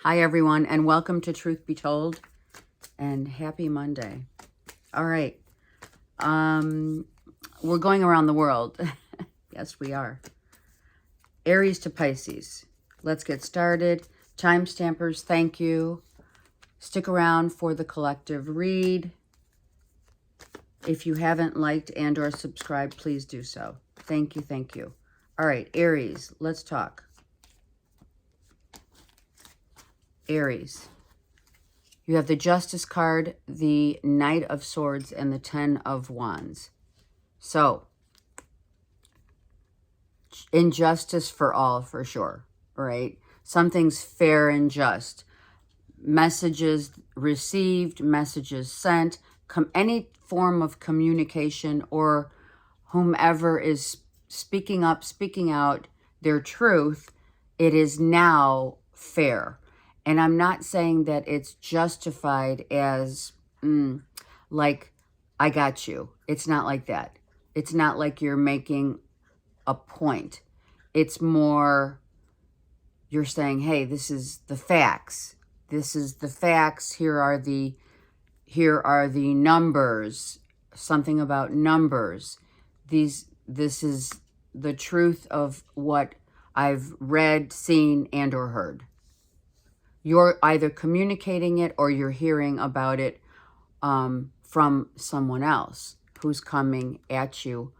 Hi, everyone, and welcome to Truth Be Told, and happy Monday. All right. We're going around the world. Yes, we are. Aries to Pisces. Let's get started. Time stampers, thank you. Stick around for the collective read. If you haven't liked and or subscribed, please do so. Thank you, thank you. All right, Aries, let's talk. Aries. You have the Justice card, the Knight of Swords, and the Ten of Wands. So, injustice for all, for sure, right? Something's fair and just. Messages received, messages sent, any form of communication or whomever is speaking up, speaking out their truth, it is now fair. And I'm not saying that it's justified as like, I got you. It's not like that. It's not like you're making a point. It's more, you're saying, hey, this is the facts. This is the facts. Here are the numbers. Something about numbers. This is the truth of what I've read, seen, and or heard. You're either communicating it or you're hearing about it from someone else who's coming at you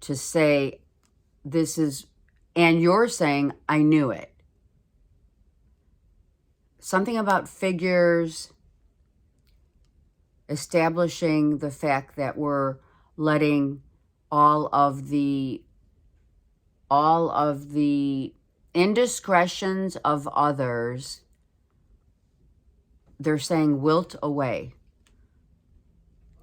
to say this is, and you're saying, I knew it. Something about figures, establishing the fact that we're letting all of the indiscretions of others, they're saying, wilt away.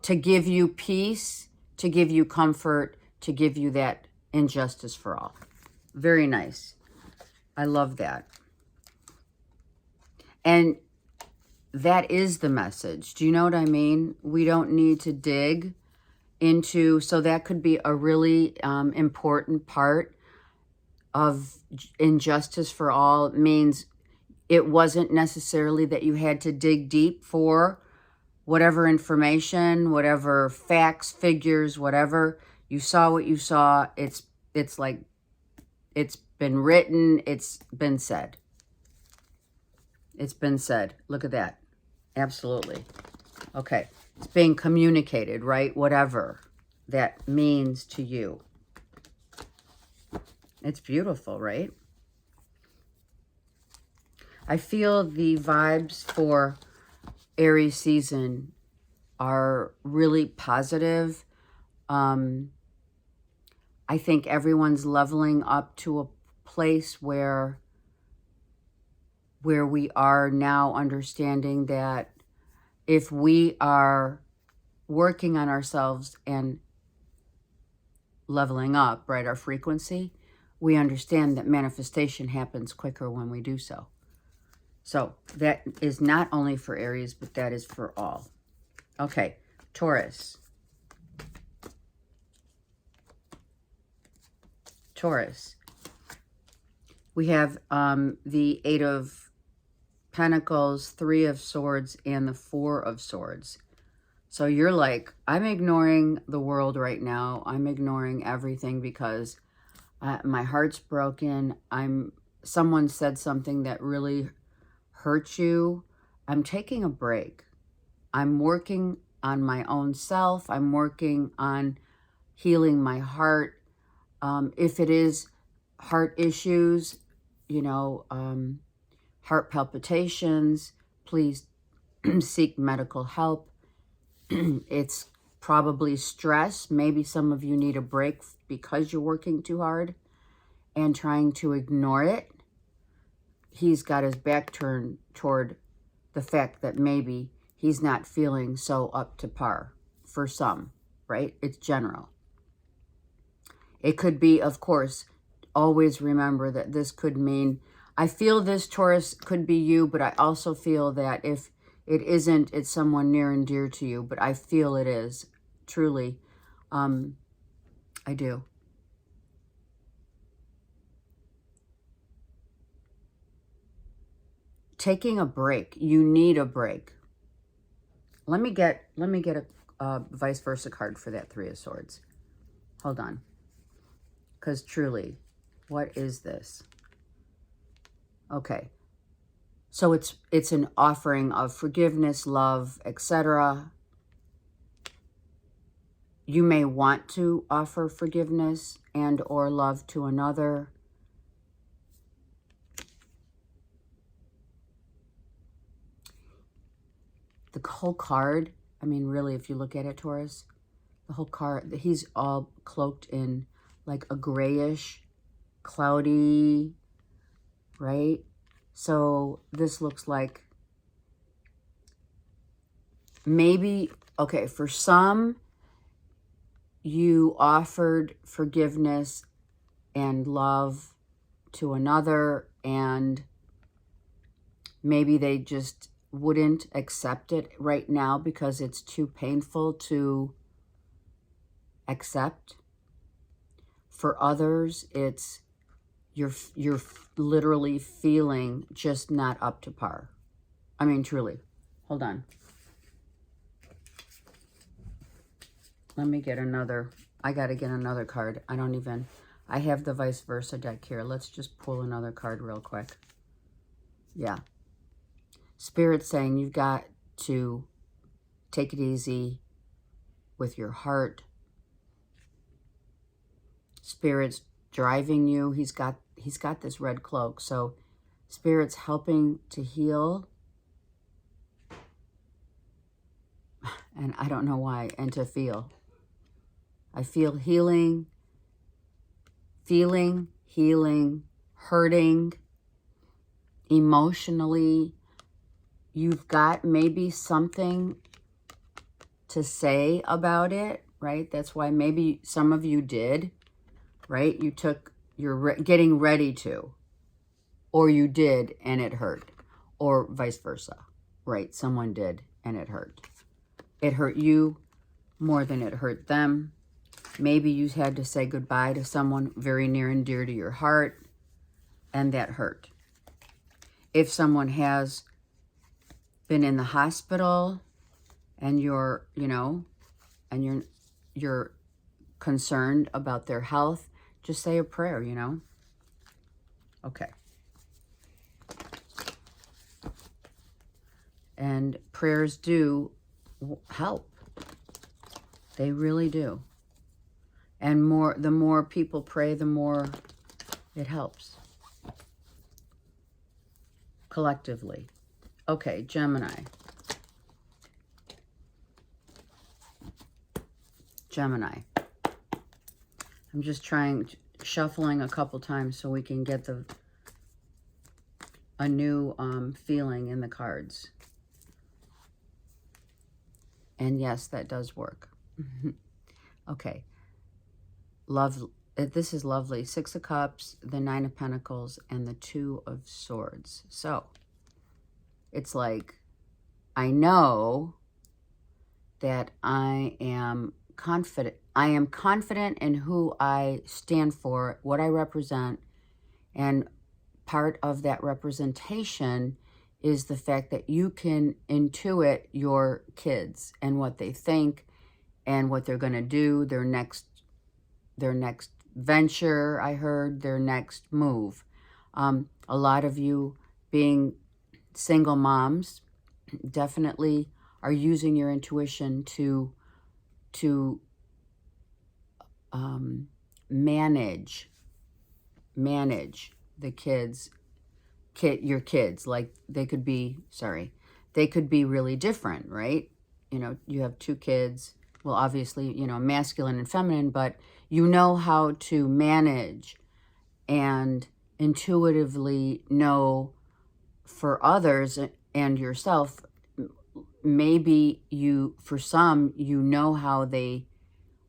To give you peace, to give you comfort, to give you that injustice for all. Very nice. I love that. And that is the message. Do you know what I mean? We don't need to dig into, so that could be a really important part of injustice for all. It means it wasn't necessarily that you had to dig deep for whatever information, whatever facts, figures, whatever. You saw what you saw. It's like, it's been written. It's been said. It's been said. Look at that. Absolutely. Okay. It's being communicated, right? Whatever that means to you. It's beautiful, right? I feel the vibes for Aries season are really positive. I think everyone's leveling up to a place where we are now understanding that if we are working on ourselves and leveling up, right, our frequency, we understand that manifestation happens quicker when we do so. So that is not only for Aries, but that is for all. Okay, Taurus. Taurus. We have the Eight of Pentacles, Three of Swords, and the Four of Swords. So you're like, I'm ignoring the world right now. I'm ignoring everything because my heart's broken. Someone said something that really hurt you. I'm taking a break. I'm working on my own self. I'm working on healing my heart. If it is heart issues, you know, heart palpitations, please seek medical help. It's probably stress. Maybe some of you need a break because you're working too hard and trying to ignore it. He's got his back turned toward the fact that maybe he's not feeling so up to par for some, right? It's general. It could be, of course, always remember that this could mean, I feel this, Taurus, could be you, but I also feel that if it isn't, it's someone near and dear to you, but I feel it is, truly. I do. taking a break. You need a break. Let me get a vice versa card for that Three of Swords. Hold on. Because truly, what is this? Okay. So it's an offering of forgiveness, love, etc. You may want to offer forgiveness and or love to another. The whole card, I mean, really, if you look at it, Taurus, the whole card, he's all cloaked in like a grayish, cloudy, right? So this looks like maybe, okay, for some, you offered forgiveness and love to another, and maybe they just wouldn't accept it right now because it's too painful to accept. For others, it's you're literally feeling just not up to par. I mean, truly. Hold on. Let me get another. I got to get another card. I have the vice versa deck here. Let's just pull another card real quick. Yeah. Spirit's saying you've got to take it easy with your heart. Spirit's driving you. He's got this red cloak. So Spirit's helping to heal. And I don't know why. And to feel. I feel healing, feeling, healing, hurting, emotionally. You've got maybe something to say about it, right? That's why maybe some of you did, right? You're getting ready to, or you did and it hurt, or vice versa, right? Someone did and it hurt. It hurt you more than it hurt them. Maybe you had to say goodbye to someone very near and dear to your heart, and that hurt. If someone has been in the hospital and you're concerned about their health, just say a prayer, Okay. And prayers do help. They really do. And the more people pray, the more it helps. Collectively. Okay, Gemini. I'm just shuffling a couple times so we can get a new feeling in the cards. And yes, that does work. Okay. This is lovely. 6 of Cups, the 9 of Pentacles, and the 2 of Swords. So, it's like, I know that I am confident. I am confident in who I stand for, what I represent, and part of that representation is the fact that you can intuit your kids and what they think and what they're going to do, their next venture, I heard, their next move. A lot of you being single moms definitely are using your intuition to manage the your kids. Like they could be really different, right? You have 2 kids. Well, obviously, masculine and feminine, but you know how to manage and intuitively know for others and yourself. Maybe for some, you know how they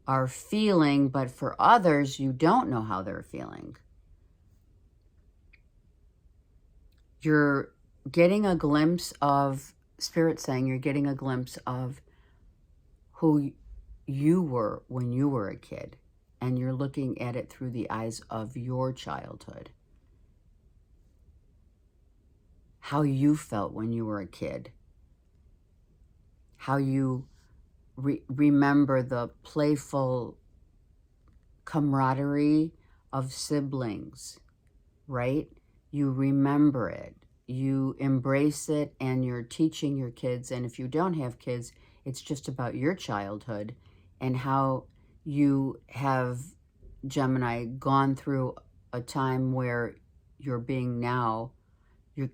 are feeling, but for others, you don't know how they're feeling. You're getting a glimpse of, Spirit saying you're getting a glimpse of who you were when you were a kid, and you're looking at it through the eyes of your childhood. how you felt when you were a kid, how you remember the playful camaraderie of siblings, right? You remember it, you embrace it, and you're teaching your kids. And if you don't have kids, it's just about your childhood and how you have, Gemini, gone through a time where you're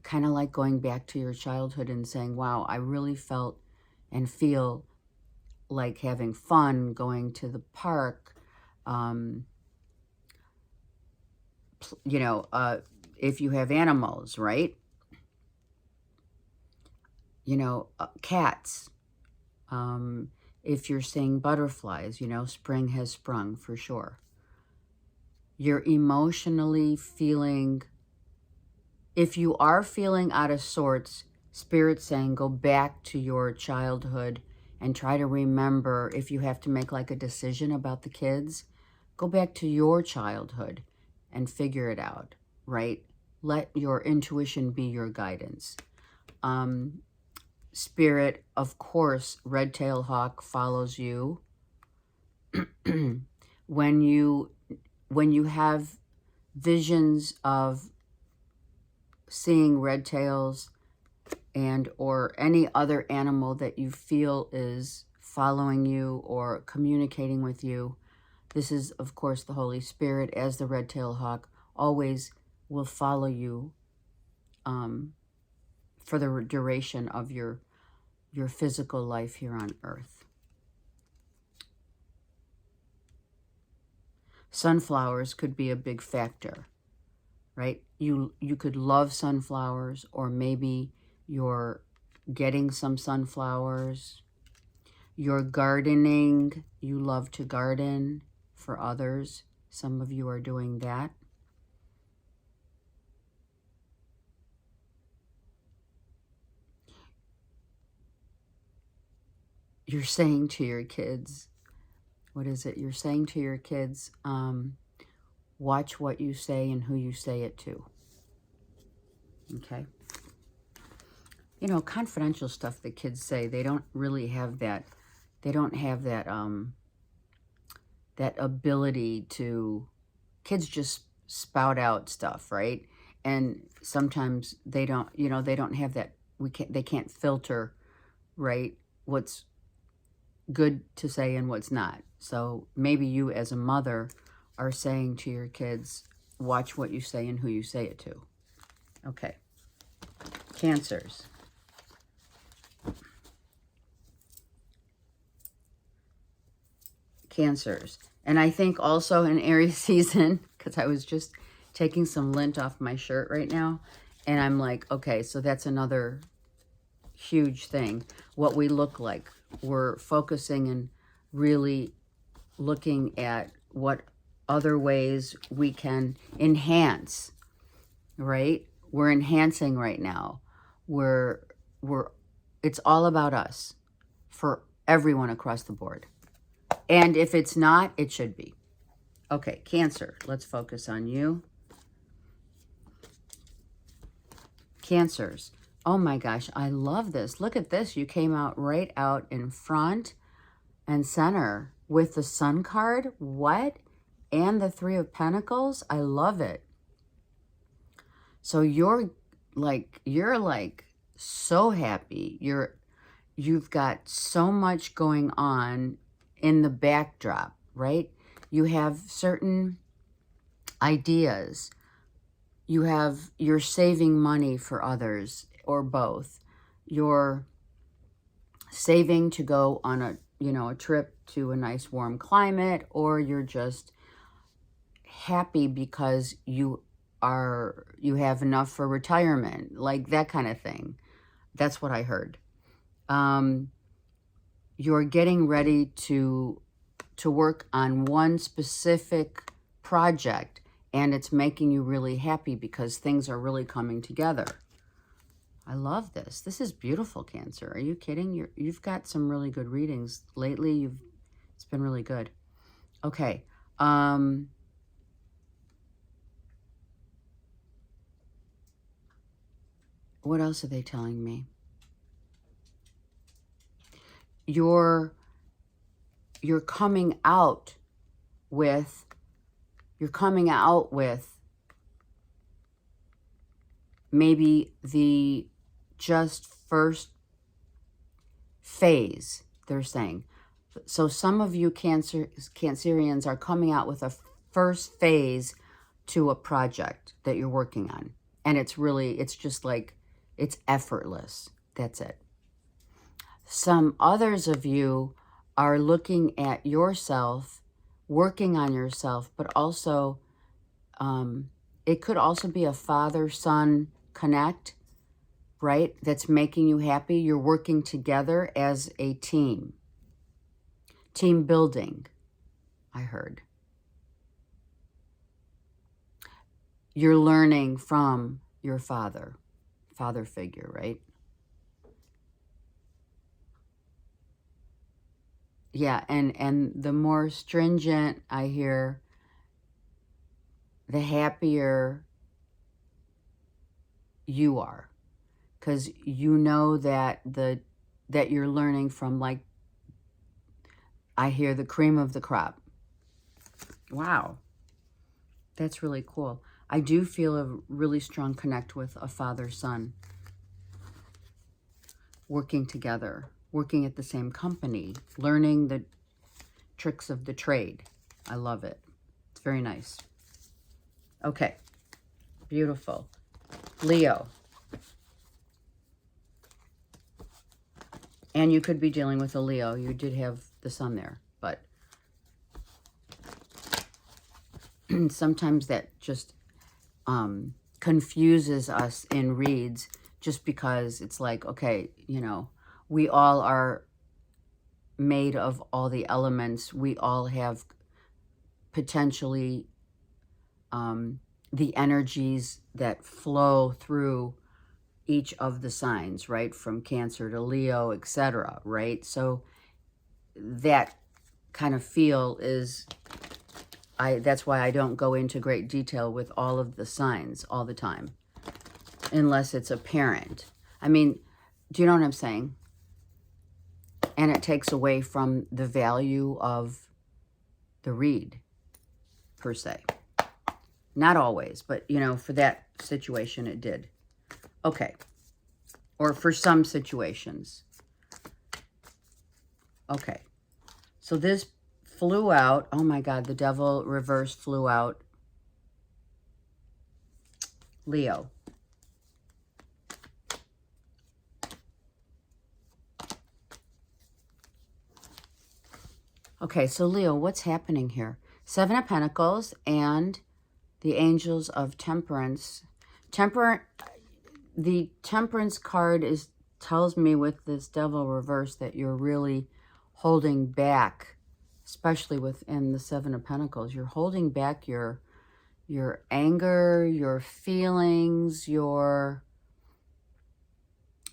kind of like going back to your childhood and saying, wow, I really felt and feel like having fun, going to the park, if you have animals, right? Cats. If you're seeing butterflies, spring has sprung for sure. You're emotionally feeling, if you are feeling out of sorts, Spirit's saying go back to your childhood and try to remember. If you have to make like a decision about the kids, go back to your childhood and figure it out, right? Let your intuition be your guidance. Spirit, of course, red-tailed hawk follows you. When you have visions of seeing red tails and or any other animal that you feel is following you or communicating with you, this is, of course, the Holy Spirit, as the red-tailed hawk, always will follow you for the duration of your physical life here on Earth. Sunflowers could be a big factor, right? You could love sunflowers, or maybe you're getting some sunflowers. You're gardening. You love to garden for others. Some of you are doing that. You're saying to your kids, what is it? You're saying to your kids, watch what you say and who you say it to. Okay? Confidential stuff that kids say, they don't really have that. They don't have that, that ability to, kids just spout out stuff, right? And sometimes they don't, they don't have that, they can't filter, right, what's good to say and what's not. So maybe you as a mother are saying to your kids, watch what you say and who you say it to. Okay. Cancers. Cancers. And I think also in Aries season, because I was just taking some lint off my shirt right now, and I'm like, okay, so that's another huge thing. What we look like. We're focusing and really looking at what other ways we can enhance, right? We're enhancing right now. It's all about us for everyone across the board. And if it's not, it should be. Okay, Cancer, let's focus on you. Cancers. Oh my gosh, I love this. Look at this. You came out right out in front and center with the Sun card. What? And the Three of Pentacles. I love it. So you're like so happy. You've got so much going on in the backdrop, right? You have certain ideas. You're saving money for others, or both. You're saving to go on a trip to a nice warm climate, or you're just happy because you have enough for retirement, like that kind of thing. That's what I heard. You're getting ready to work on one specific project, and it's making you really happy because things are really coming together. I love this. This is beautiful, Cancer. Are you kidding? You've got some really good readings lately. It's been really good. Okay. what else are they telling me? You're coming out with, maybe the just first phase, they're saying. So some of you Cancerians are coming out with a first phase to a project that you're working on. And it's just like, it's effortless. That's it. Some others of you are looking at yourself, working on yourself, but also it could also be a father-son connect, right? That's making you happy. You're working together as a team. Team building, I heard. You're learning from your father figure, right? Yeah, and the more stringent I hear, the happier you are, because you know that that you're learning from, like, I hear the cream of the crop. Wow, that's really cool. I do feel a really strong connect with a father-son, working together, working at the same company, learning the tricks of the trade. I love it. It's very nice. Okay, beautiful. Leo. And you could be dealing with a Leo. You did have the sun there, but sometimes that just confuses us in reads, just because it's like, okay, you know, we all are made of all the elements. We all have potentially the energies that flow through each of the signs, right? From Cancer to Leo, etc., right? So that kind of feel is, that's why I don't go into great detail with all of the signs all the time, unless it's apparent. I mean, do you know what I'm saying? And it takes away from the value of the read, per se. Not always, but, you know, for that situation, it did. Okay. Or for some situations. Okay. So this flew out. Oh my God, the devil reverse flew out. Leo. Okay, so Leo, what's happening here? Seven of Pentacles and the Angels of Temperance. The Temperance card tells me with this devil reverse that you're really holding back, especially within the Seven of Pentacles. You're holding back your anger, your feelings,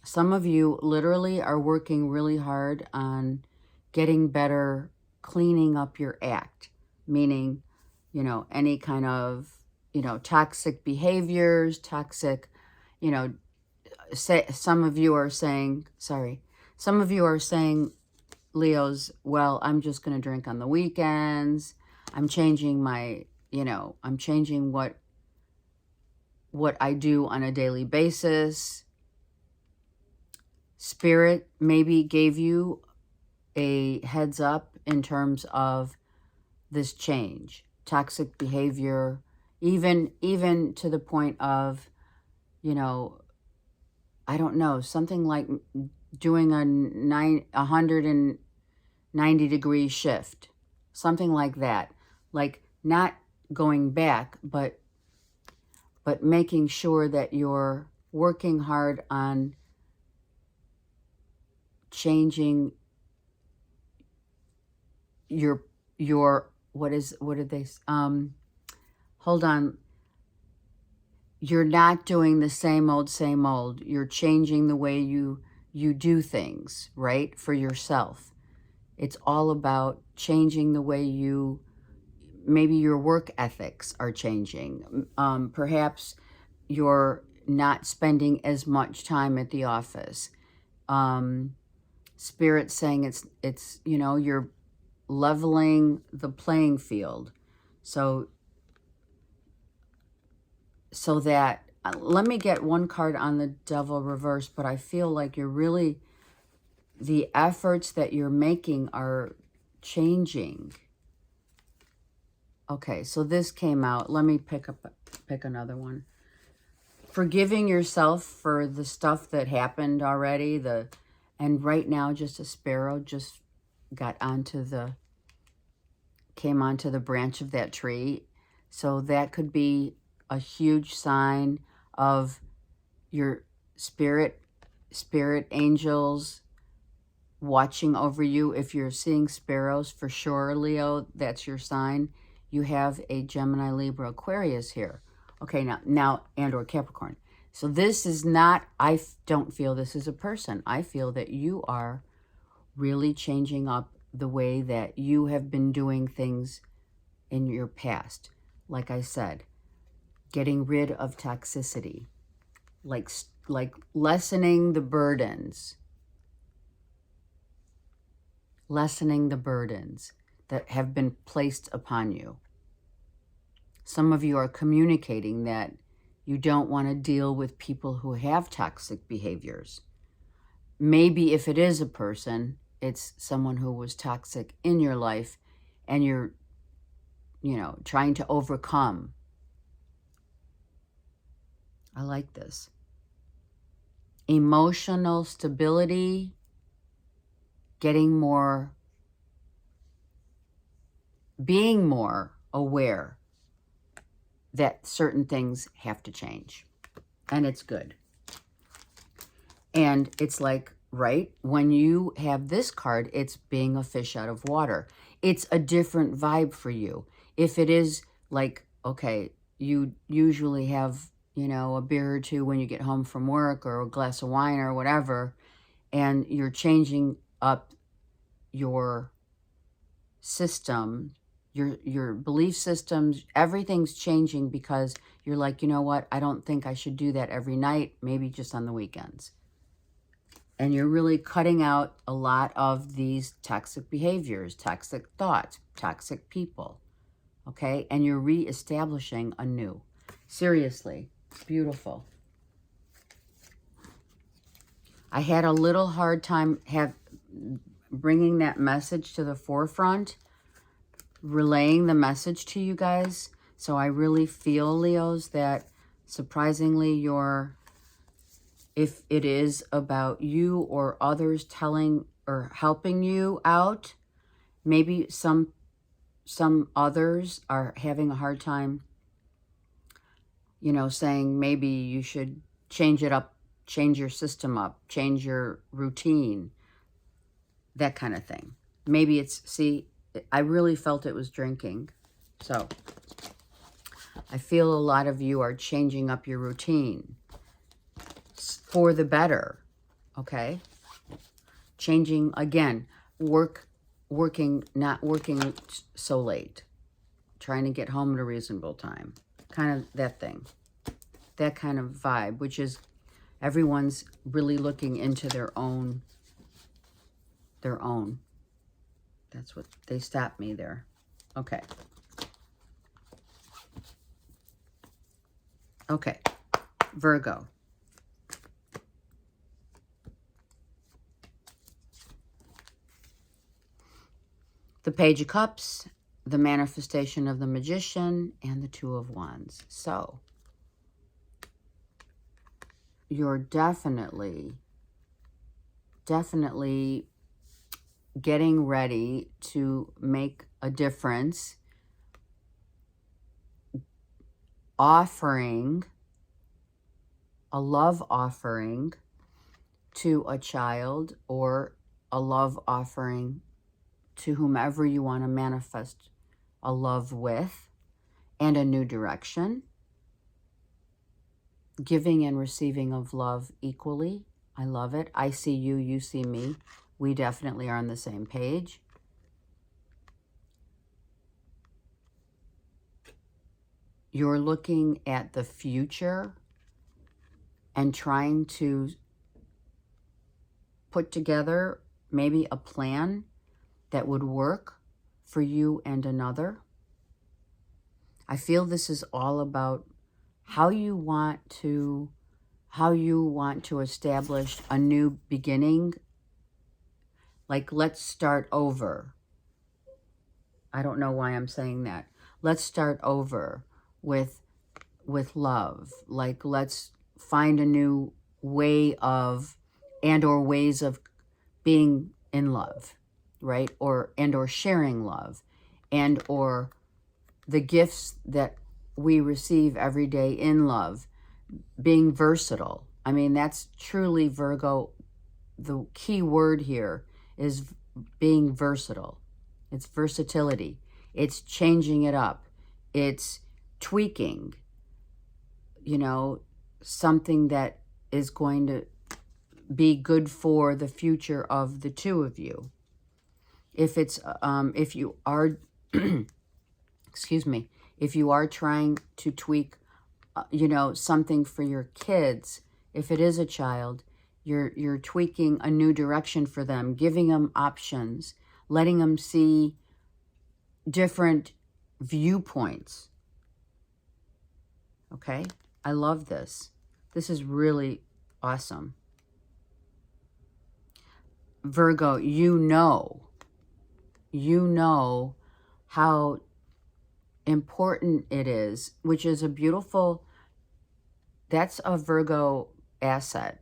some of you literally are working really hard on getting better, cleaning up your act, meaning, you know, any kind of, you know, toxic behaviors, toxic, you know, some of you are saying, Leos, well, I'm just going to drink on the weekends. I'm changing my, you know, I'm changing what I do on a daily basis. Spirit maybe gave you a heads up in terms of this change, toxic behavior, even to the point of, you know, I don't know, something like doing a 190-degree shift, something like that. Like not going back, but making sure that you're working hard on changing your hold on. You're not doing the same old. You're changing the way you do things, right? For yourself. It's all about changing the way maybe your work ethics are changing. Perhaps you're not spending as much time at the office. Spirit saying it's, you know, you're leveling the playing field. So that, let me get one card on the Devil reverse, but I feel like you're really, the efforts that you're making are changing. Okay, so this came out. Let me pick another one. Forgiving yourself for the stuff that happened already. And right now, just a sparrow just came onto the branch of that tree. So that could be a huge sign of your spirit angels watching over you. If you're seeing sparrows, for sure, Leo, that's your sign. You have a Gemini, Libra, Aquarius here. Okay, now, and or Capricorn. So this is not, I don't feel this is a person. I feel that you are really changing up the way that you have been doing things in your past. Like I said, getting rid of toxicity, like lessening the burdens. Lessening the burdens that have been placed upon you. Some of you are communicating that you don't want to deal with people who have toxic behaviors. Maybe if it is a person, it's someone who was toxic in your life and you're, you know, trying to overcome. I like this. Emotional stability, getting more, being more aware that certain things have to change. And it's good. And it's like, right, when you have this card, it's being a fish out of water. It's a different vibe for you. If it is like, okay, you usually have, you know, a beer or two when you get home from work or a glass of wine or whatever, and you're changing up your system, your belief systems, everything's changing because you're like, you know what, I don't think I should do that every night, maybe just on the weekends. And you're really cutting out a lot of these toxic behaviors, toxic thoughts, toxic people, okay? And you're reestablishing anew. Seriously, beautiful. I had a little hard time bringing that message to the forefront, relaying the message to you guys. So I really feel, Leos, that surprisingly if it is about you or others telling or helping you out, maybe some others are having a hard time, you know, saying maybe you should change it up, change your system up, change your routine, that kind of thing. Maybe it's, see, I really felt it was drinking. So I feel a lot of you are changing up your routine for the better, okay? Changing, again, not working so late, trying to get home at a reasonable time, kind of that thing, that kind of vibe, which is everyone's really looking into their own. That's what, they stopped me there. Okay. Okay, Virgo. The Page of Cups, the manifestation of the Magician, and the Two of Wands. So, you're definitely getting ready to make a difference, offering a love offering to a child or a love offering to whomever you want to manifest a love with, and a new direction. Giving and receiving of love equally. I love it. I see you, you see me. We definitely are on the same page. You're looking at the future and trying to put together maybe a plan that would work for you and another. I feel this is all about how you want to establish a new beginning. Like, let's start over. I don't know why I'm saying that. Let's start over with love. Like, let's find a new way of, and or ways of being in love, right? And or sharing love, and or the gifts that we receive every day in love, being versatile. I mean, that's truly Virgo. The key word here is being versatile. It's versatility. It's changing it up. It's tweaking, something that is going to be good for the future of the two of you. If you are, excuse me, if you are trying to tweak, something for your kids, if it is a child, you're tweaking a new direction for them, giving them options, letting them see different viewpoints. Okay? I love this. This is really awesome. Virgo, you know how important it is, which is that's a Virgo asset.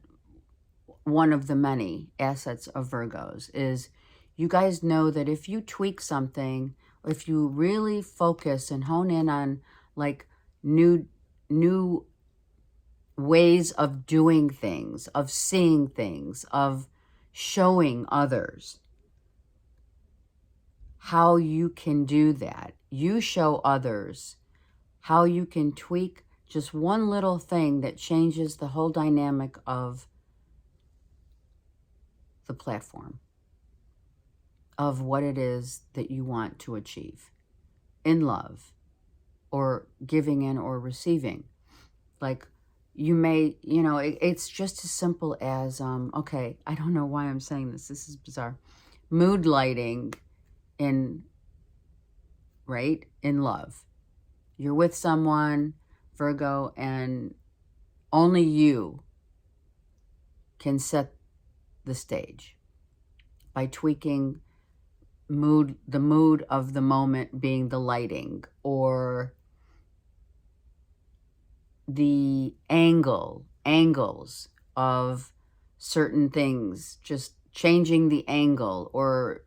One of the many assets of Virgos is you guys know that if you tweak something, if you really focus and hone in on like new ways of doing things, of seeing things, of showing others how you can do that. You show others how you can tweak just one little thing that changes the whole dynamic of the platform, of what it is that you want to achieve in love, or giving in or receiving. Like, you may, it's just as simple as, okay, I don't know why I'm saying this. This is bizarre. Mood lighting in love. You're with someone, Virgo, and only you can set the stage by tweaking the mood of the moment, being the lighting, or the angles of certain things, just changing the angle, or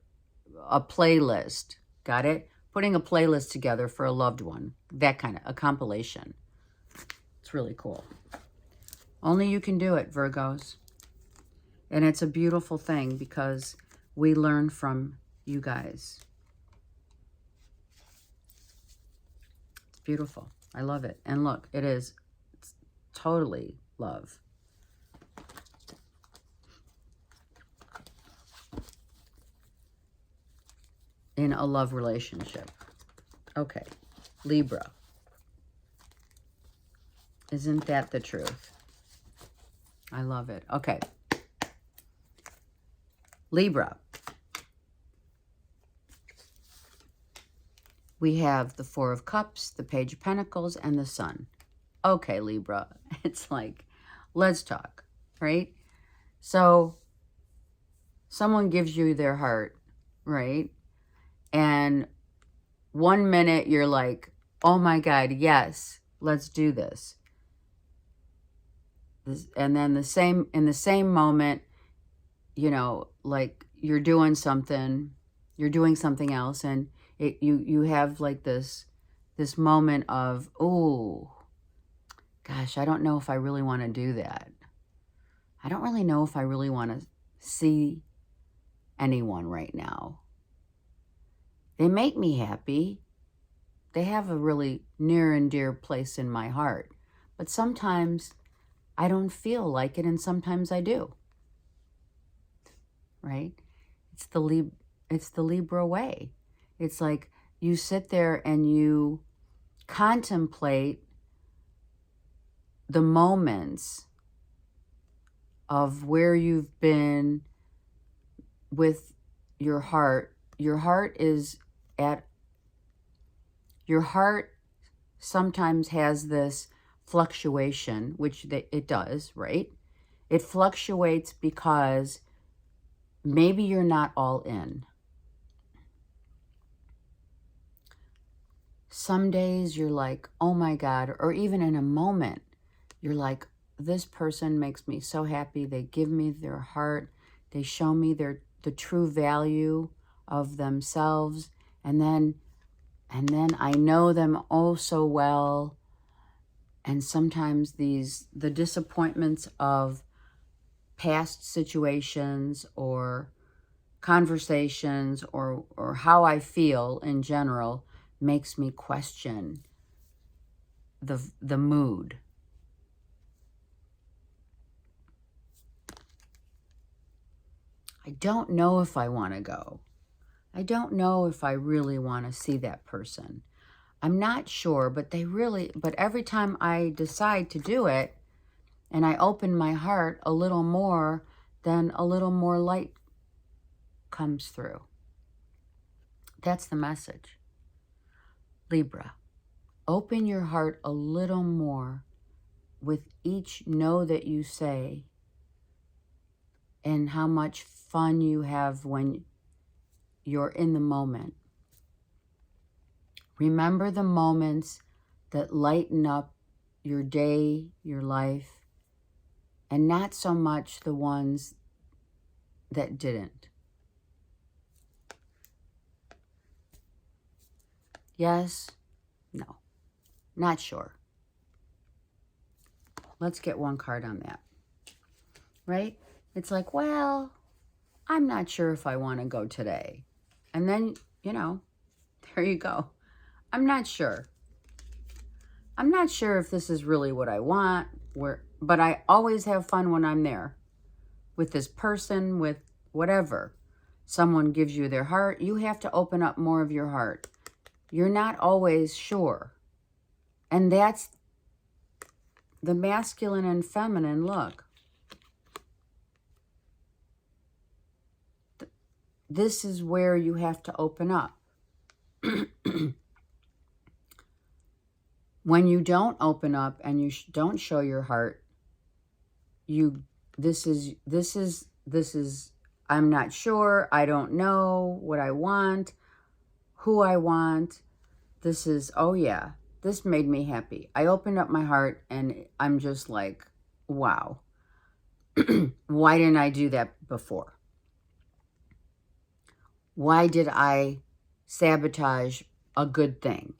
a playlist. Got it? Putting a playlist together for a loved one. That kind of a compilation. It's really cool. Only you can do it, Virgos. And it's a beautiful thing because we learn from you guys. It's beautiful. I love it. And look, it's totally love. In a love relationship. Okay, Libra. Isn't that the truth? I love it. Okay. Libra. We have the Four of Cups, the Page of Pentacles, and the Sun. Okay, Libra. It's like, let's talk, right? So, someone gives you their heart, right? And 1 minute you're like, oh my God, yes, let's do this. And then in the same moment, like you're doing something else, and you have like this moment of, oh, gosh, I don't know if I really want to do that. I don't really know if I really want to see anyone right now. They make me happy. They have a really near and dear place in my heart. But sometimes I don't feel like it, and sometimes I do. Right? It's the Libra way. It's like you sit there and you contemplate the moments of where you've been with your heart. Your heart sometimes has this fluctuation, which it does, right? It fluctuates because maybe you're not all in. Some days you're like, oh my God, or even in a moment, you're like, this person makes me so happy. They give me their heart. They show me the true value of themselves. And then I know them oh so well. And sometimes the disappointments of past situations or conversations or how I feel in general makes me question the mood. I don't know if I want to go. I don't know if I really want to see that person. I'm not sure, but every time I decide to do it and I open my heart a little more, then a little more light comes through. That's the message. Libra, open your heart a little more with each no that you say, and how much fun you have when you're in the moment. Remember the moments that lighten up your day, your life, and not so much the ones that didn't. Yes? No. Not sure. Let's get one card on that. Right? It's like, well, I'm not sure if I want to go today. And then, there you go. I'm not sure. I'm not sure if this is really what I want, but I always have fun when I'm there with this person, with whatever. Someone gives you their heart. You have to open up more of your heart. You're not always sure. And that's the masculine and feminine look. This is where you have to open up. When you don't open up and you don't show your heart, this is I'm not sure, I don't know what I want, who I want. This is, oh yeah, this made me happy. I opened up my heart and I'm just like, wow. Why didn't I do that before? Why did I sabotage a good thing?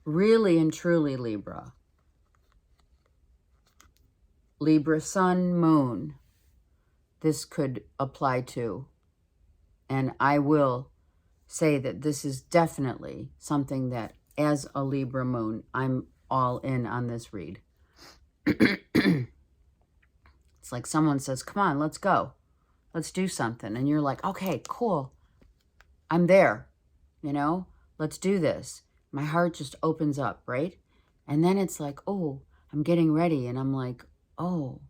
Really and truly, Libra. Libra, sun, moon, this could apply to. And I will say that this is definitely something that, as a Libra moon, I'm all in on this read. It's like someone says, come on, let's go. Let's do something. And you're like, okay, cool. I'm there. Let's do this. My heart just opens up, right? And then it's like, oh, I'm getting ready. And I'm like, oh,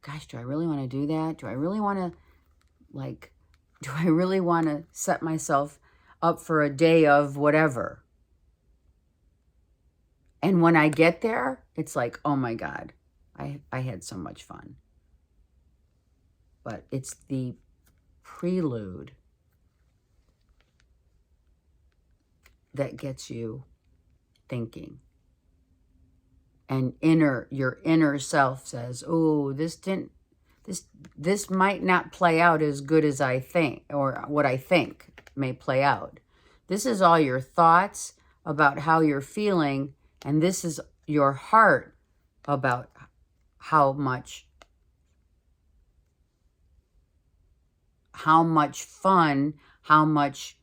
gosh, do I really want to do that? Do I really want to set myself up for a day of whatever? And when I get there, it's like, oh my God, I had so much fun. But it's the prelude that gets you thinking. And your inner self says, oh, this might not play out as good as I think, or what I think may play out. This is all your thoughts about how you're feeling, and this is your heart about how much fun, how much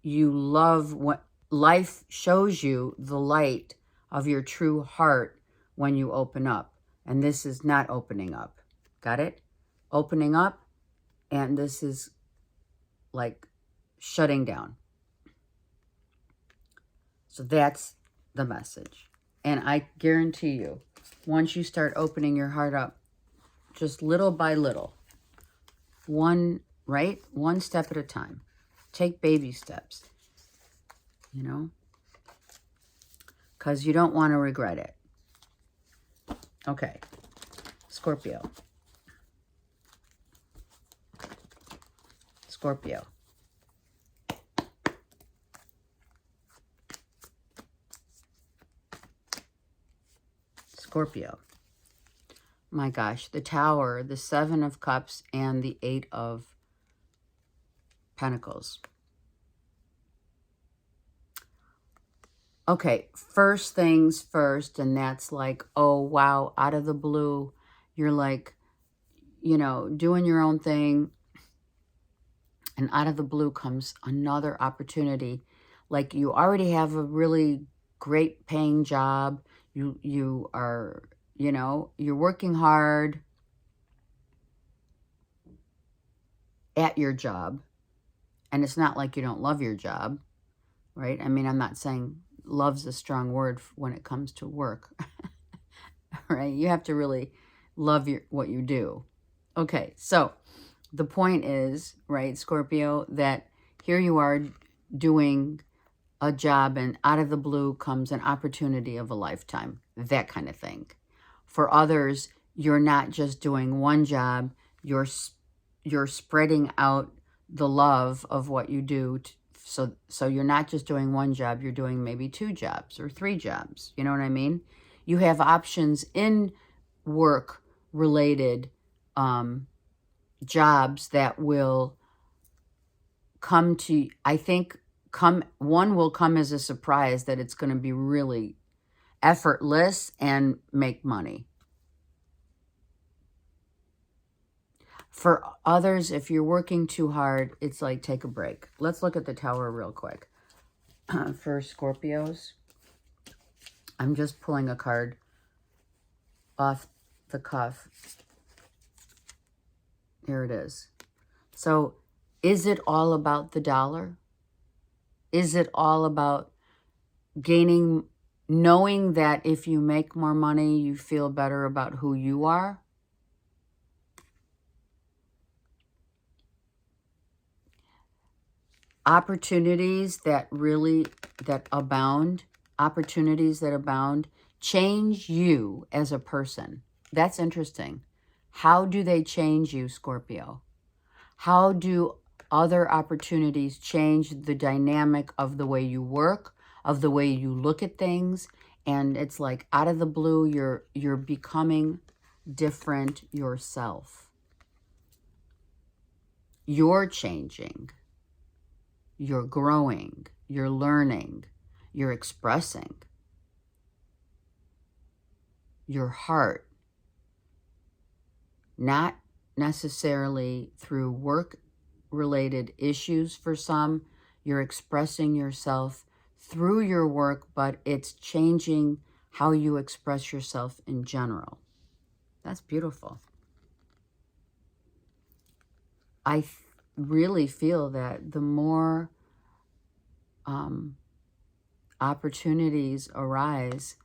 you love what life shows you, the light of your true heart when you open up. And this is not opening up. Got it? Opening up, and this is like shutting down. So that's the message. And I guarantee you, once you start opening your heart up, just little by little. One step at a time. Take baby steps, you know, because you don't want to regret it. Okay, Scorpio. Scorpio. Scorpio. My gosh, the Tower, the Seven of Cups, and the Eight of Pentacles. Okay, first things first, and that's like, oh, wow, out of the blue, you're like, you know, doing your own thing, and out of the blue comes another opportunity. Like you already have a really great paying job. You are, you know, you're working hard at your job. And it's not like you don't love your job, right? I mean, I'm not saying love's a strong word when it comes to work, right? You have to really love what you do. Okay, so the point is, right, Scorpio, that here you are doing a job and out of the blue comes an opportunity of a lifetime, that kind of thing. For others, you're not just doing one job, you're spreading out the love of what you do. So you're not just doing one job, you're doing maybe 2 jobs or 3 jobs. You know what I mean? You have options in work-related jobs that will come to, I think, one will come as a surprise that it's going to be really effortless and make money. For others, if you're working too hard, it's like take a break. Let's look at the Tower real quick. For Scorpios, I'm just pulling a card off the cuff. Here it is. So, is it all about the dollar? Is it all about knowing that if you make more money, you feel better about who you are? Opportunities that abound, change you as a person. That's interesting. How do they change you, Scorpio? How do other opportunities change the dynamic of the way you work, of the way you look at things? And it's like out of the blue, you're becoming different yourself. You're changing. You're growing. You're learning. You're expressing your heart. Not necessarily through work-related issues for some. You're expressing yourself through your work, but it's changing how you express yourself in general. That's beautiful. I really feel that the more opportunities arise,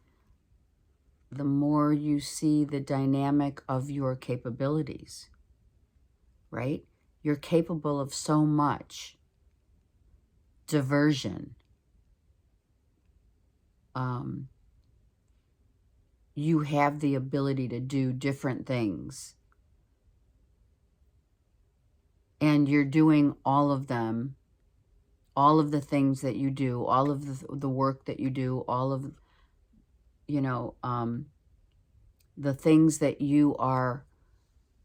the more you see the dynamic of your capabilities, right? You're capable of so much diversion. You have the ability to do different things. And you're doing all of them, all of the things that you do, all of the work that you do, all of, you know, the things that you are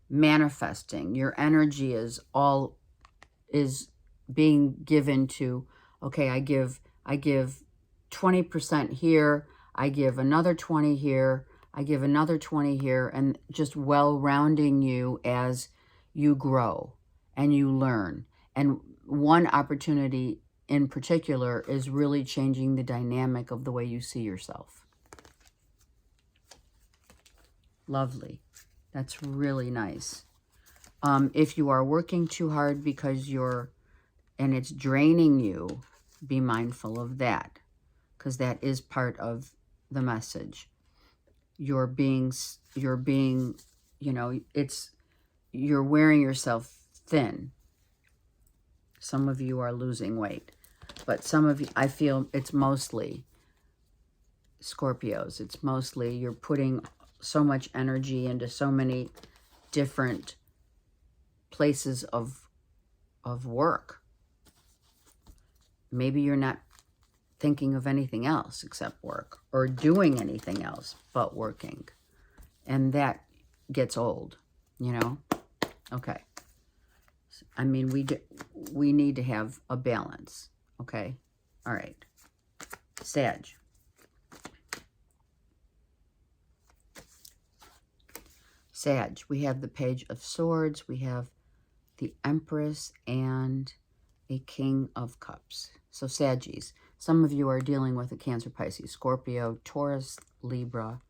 manifesting. Your energy is being given to, okay, I give 20% here, I give another 20 here, I give another 20 here, and just well-rounding you as you grow and you learn. And one opportunity in particular is really changing the dynamic of the way you see yourself. Lovely. That's really nice. If you are working too hard because and it's draining you, be mindful of that, because that is part of the message. You're being you know, you're wearing yourself thin. Some of you are losing weight, but some of you, I feel it's mostly Scorpios. It's mostly you're putting so much energy into so many different places of work. Maybe you're not thinking of anything else except work, or doing anything else but working. And that gets old, you know? Okay. I mean, we need to have a balance, okay? All right. Sag. Sag. We have the Page of Swords. We have the Empress and a King of Cups. So Saggies. Some of you are dealing with a Cancer, Pisces, Scorpio, Taurus, Libra.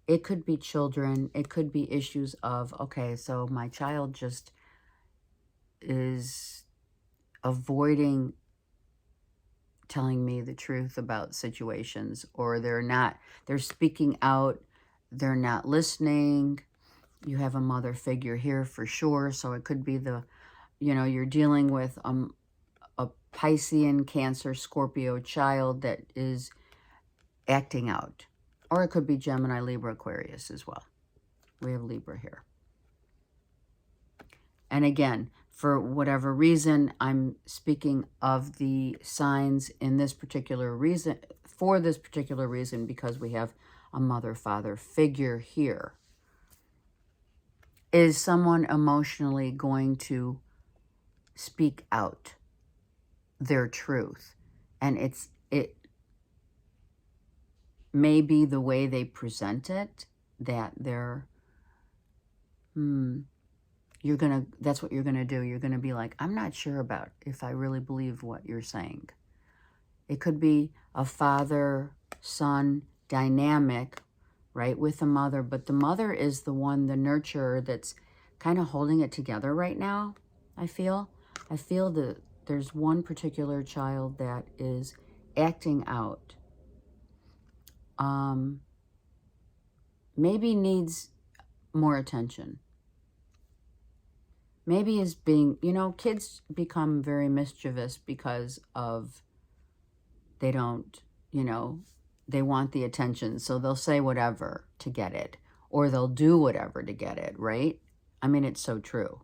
It could be children. It could be issues of, okay, so my child just is avoiding telling me the truth about situations, or they're speaking out, they're not listening. You have a mother figure here for sure. So it could be you're dealing with a Piscean, Cancer, Scorpio child that is acting out. Or it could be Gemini, Libra, Aquarius as well. We have Libra here. And again, for whatever reason, I'm speaking of the signs in this particular reason, for this particular reason, because we have a mother-father figure here. Is someone emotionally going to speak out their truth? And it may be the way they present it that they're, that's what you're going to do. You're going to be like, I'm not sure about if I really believe what you're saying. It could be a father-son dynamic, right, with the mother. But the mother is the one, the nurturer, that's kind of holding it together right now, I feel. I feel that there's one particular child that is acting out. Maybe needs more attention. Maybe is being, kids become very mischievous because of, they don't, they want the attention. So they'll say whatever to get it, or they'll do whatever to get it, right? I mean, it's so true.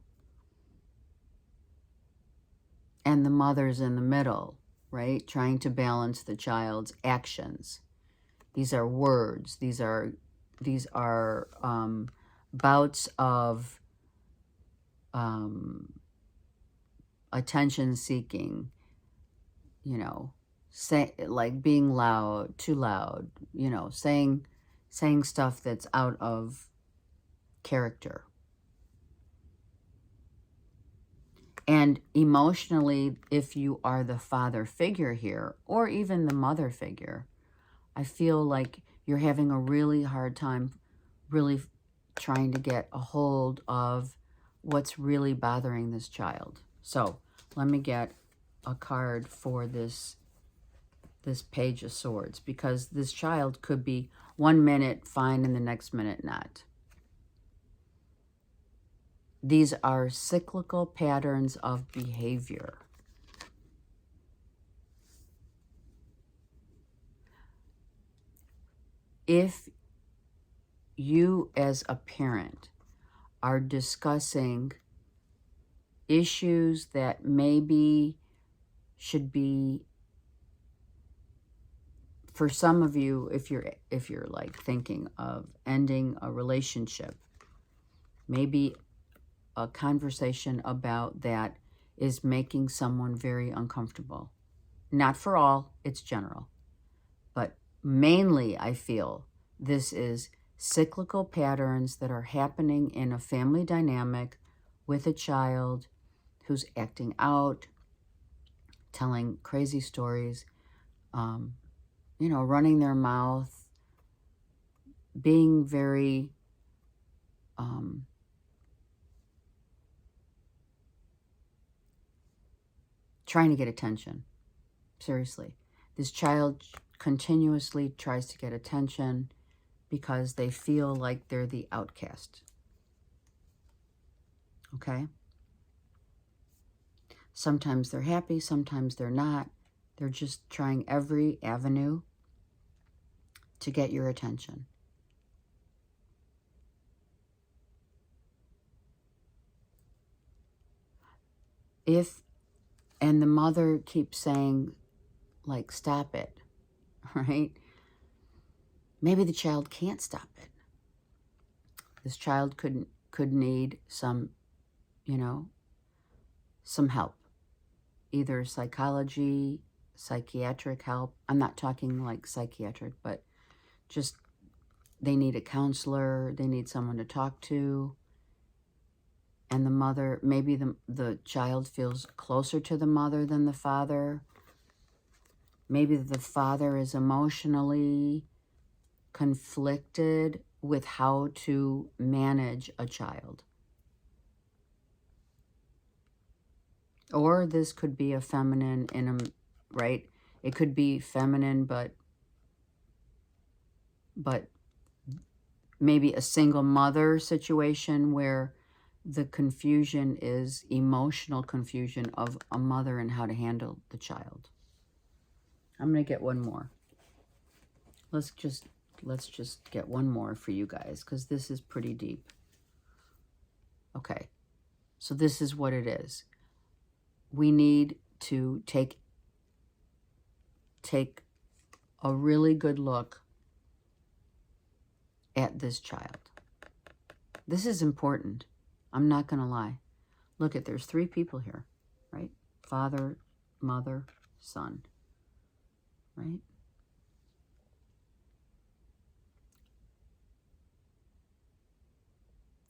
And the mother's in the middle, right? Trying to balance the child's actions. These are words. These are bouts of attention seeking, say, like being loud, too loud, saying stuff that's out of character. And emotionally, if you are the father figure here, or even the mother figure, I feel like you're having a really hard time really trying to get a hold of what's really bothering this child. So let me get a card for this Page of Swords, because this child could be 1 minute fine and the next minute not. These are cyclical patterns of behavior. If you as a parent are discussing issues that maybe should be, for some of you, if you're like thinking of ending a relationship, maybe a conversation about that is making someone very uncomfortable. Not for all, it's general. But mainly, I feel this is cyclical patterns that are happening in a family dynamic with a child who's acting out, telling crazy stories, running their mouth, being very trying to get attention. Seriously. This child continuously tries to get attention because they feel like they're the outcast. Okay? Sometimes they're happy, sometimes they're not. They're just trying every avenue to get your attention. And the mother keeps saying, like, stop it, right? Maybe the child can't stop it. This child could need some, some help. Either psychology, psychiatric help. I'm not talking like psychiatric, but just they need a counselor, they need someone to talk to. And the mother, maybe the child feels closer to the mother than the father. Maybe the father is emotionally conflicted with how to manage a child. Or this could be a feminine right? It could be feminine, but maybe a single mother situation where the confusion is emotional confusion of a mother and how to handle the child. I'm going to get one more. Let's just get one more for you guys, because this is pretty deep. Okay. So this is what it is. We need to take a really good look at this child. This is important. I'm not going to lie. Look, there's 3 people here, right? Father, mother, son, right?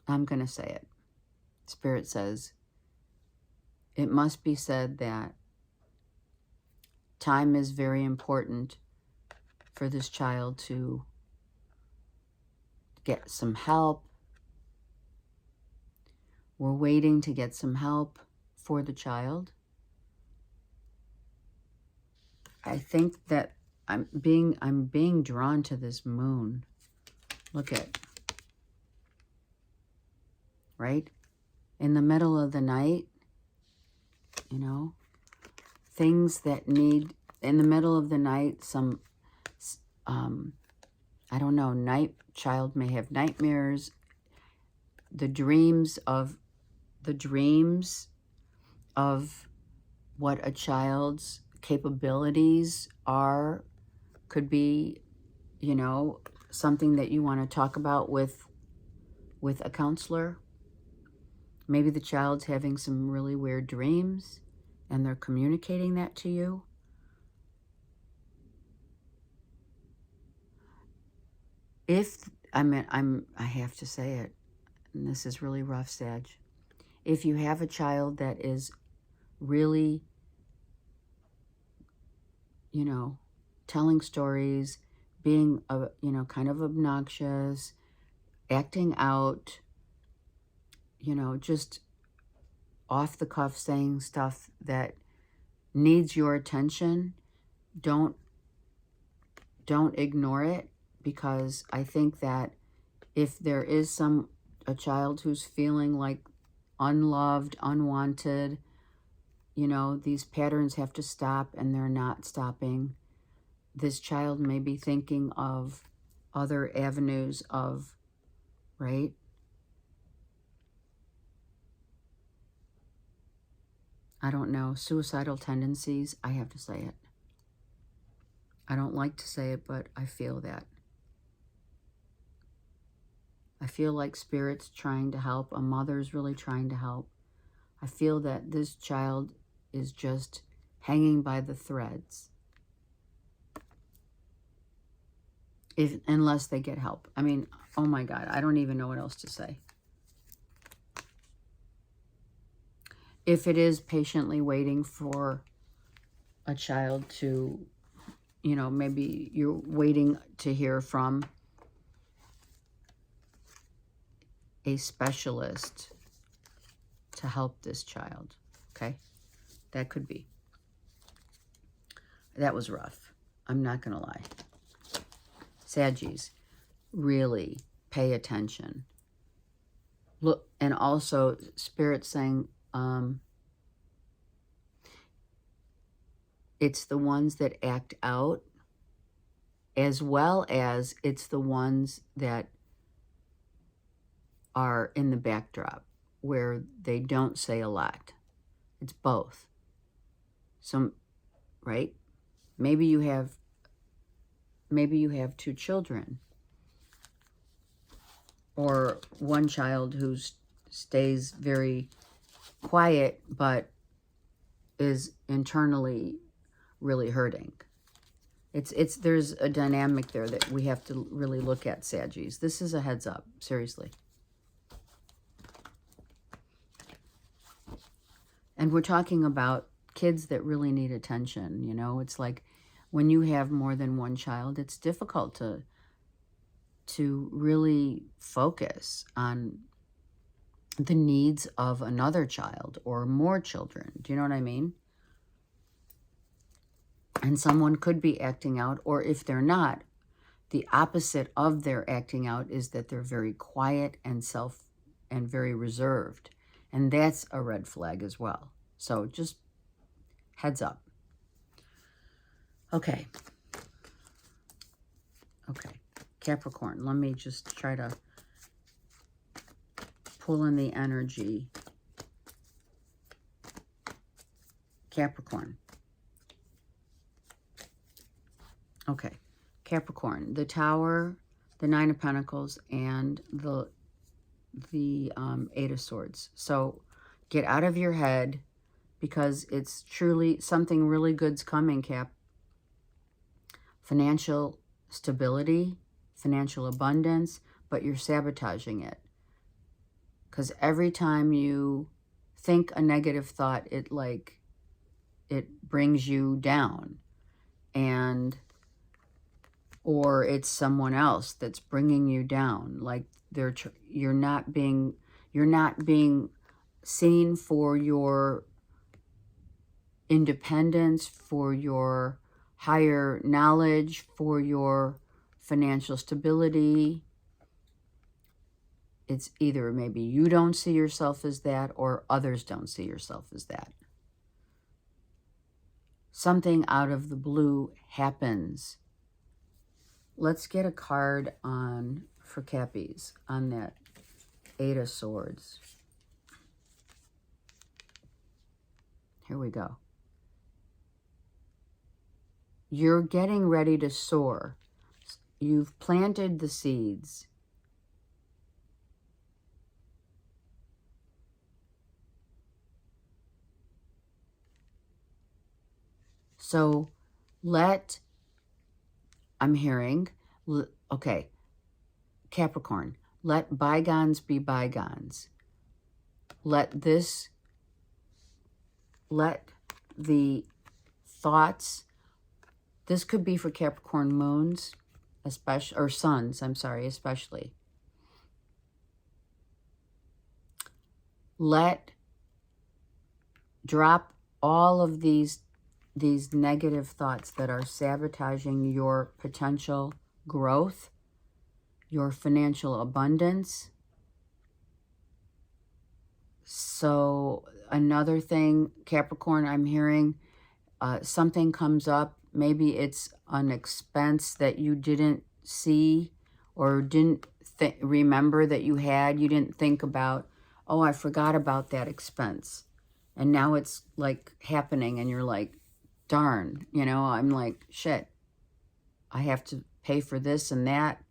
I'm going to say it. Spirit says, it must be said that time is very important for this child to get some help. We're waiting to get some help for the child. I think that I'm being drawn to this moon. Look at, right? In the middle of the night, things that need, in the middle of the night, some, I don't know, child may have nightmares. The dreams of what a child's capabilities are could be, something that you want to talk about with a counselor. Maybe the child's having some really weird dreams and they're communicating that to you. I have to say it, and this is really rough, Sag. If you have a child that is really, telling stories, being, kind of obnoxious, acting out, just off the cuff saying stuff that needs your attention, don't ignore it, because I think that if there is a child who's feeling like unloved, unwanted, these patterns have to stop, and they're not stopping. This child may be thinking of other avenues of, right? I don't know, suicidal tendencies. I have to say it. I don't like to say it, but I feel that. I feel like Spirit's trying to help. A mother's really trying to help. I feel that this child is just hanging by the threads. Unless they get help. I mean, oh my God, I don't even know what else to say. If it is patiently waiting for a child to, maybe you're waiting to hear from a specialist to help this child, okay? That could be. That was rough. I'm not going to lie. Saggies, really pay attention. Look, and also Spirit saying, it's the ones that act out, as well as it's the ones that are in the backdrop where they don't say a lot. It's both. So, right? Maybe you have 2 children, or one child who stays very quiet but is internally really hurting. There's a dynamic there that we have to really look at, Saggies. This is a heads up, seriously. And we're talking about kids that really need attention, you know? It's like when you have more than one child, it's difficult to really focus on the needs of another child or more children. Do you know what I mean? And someone could be acting out, or if they're not, the opposite of their acting out is that they're very quiet and very reserved. And that's a red flag as well. So just heads up. Okay. Capricorn, let me just try to pull in the energy. Capricorn. Okay. Capricorn, the Tower, the Nine of Pentacles, and the Eight of Swords. So get out of your head, because it's truly something really good's coming, Cap. Financial stability, financial abundance, but you're sabotaging it. Because every time you think a negative thought, it brings you down. Or it's someone else that's bringing you down. Like you're not being seen for your independence, for your higher knowledge, for your financial stability. It's either maybe you don't see yourself as that, or others don't see yourself as that. Something out of the blue happens. Let's get a card for Cappies on that Eight of Swords. Here we go. You're getting ready to soar. You've planted the seeds. So I'm hearing, okay, Capricorn, let bygones be bygones. Let the thoughts, this could be for Capricorn moons, especially, or suns, I'm sorry, especially. Drop all of these negative thoughts that are sabotaging your potential growth, your financial abundance. So another thing, Capricorn, I'm hearing something comes up. Maybe it's an expense that you didn't see or didn't remember that you had. You didn't think about, oh, I forgot about that expense. And now it's like happening and you're like, darn, you know, I'm like, shit, I have to pay for this and that.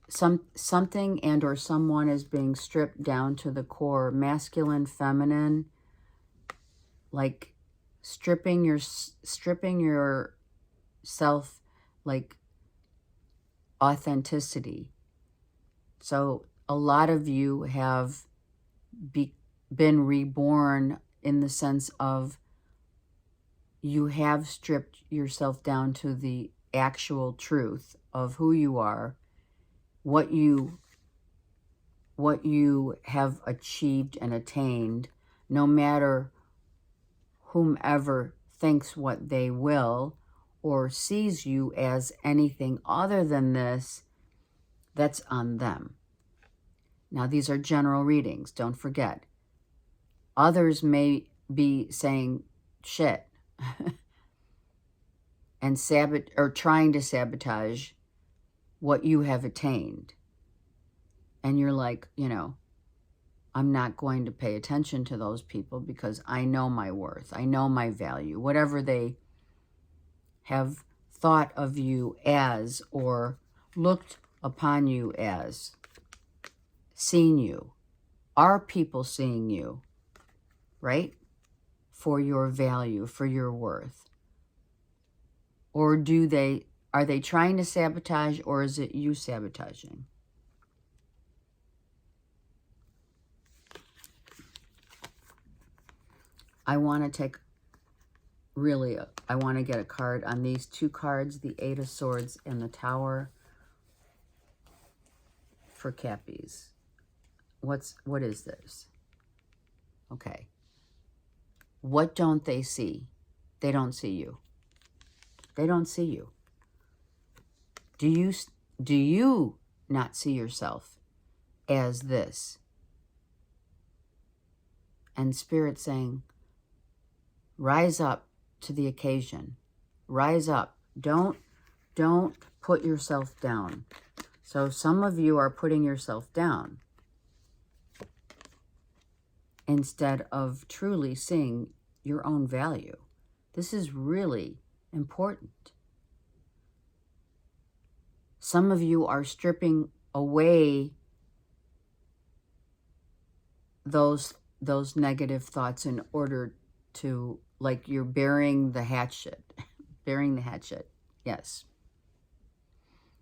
Something and or someone is being stripped down to the core, masculine, feminine, like stripping yourself, like authenticity. So a lot of you have been reborn in the sense of you have stripped yourself down to the actual truth of who you are, what you have achieved and attained, no matter whomever thinks what they will or sees you as anything other than this, that's on them. Now, these are general readings, don't forget. Others may be saying shit and trying to sabotage what you have attained. And you're like, I'm not going to pay attention to those people because I know my worth. I know my value. Whatever they have thought of you as or looked upon you as, seen you. Are people seeing you, right? For your value, for your worth? Or are they trying to sabotage, or is it you sabotaging? I want to get a card on these two cards, the Eight of Swords and the Tower, for Cappies. What is this? Okay. What don't they see? They don't see you. They don't see you. Do you not see yourself as this? And Spirit saying, rise up to the occasion. Rise up. Don't put yourself down. So some of you are putting yourself down instead of truly seeing your own value. This is really important. Some of you are stripping away those negative thoughts in order to, like, you're burying the hatchet. Burying the hatchet. Yes.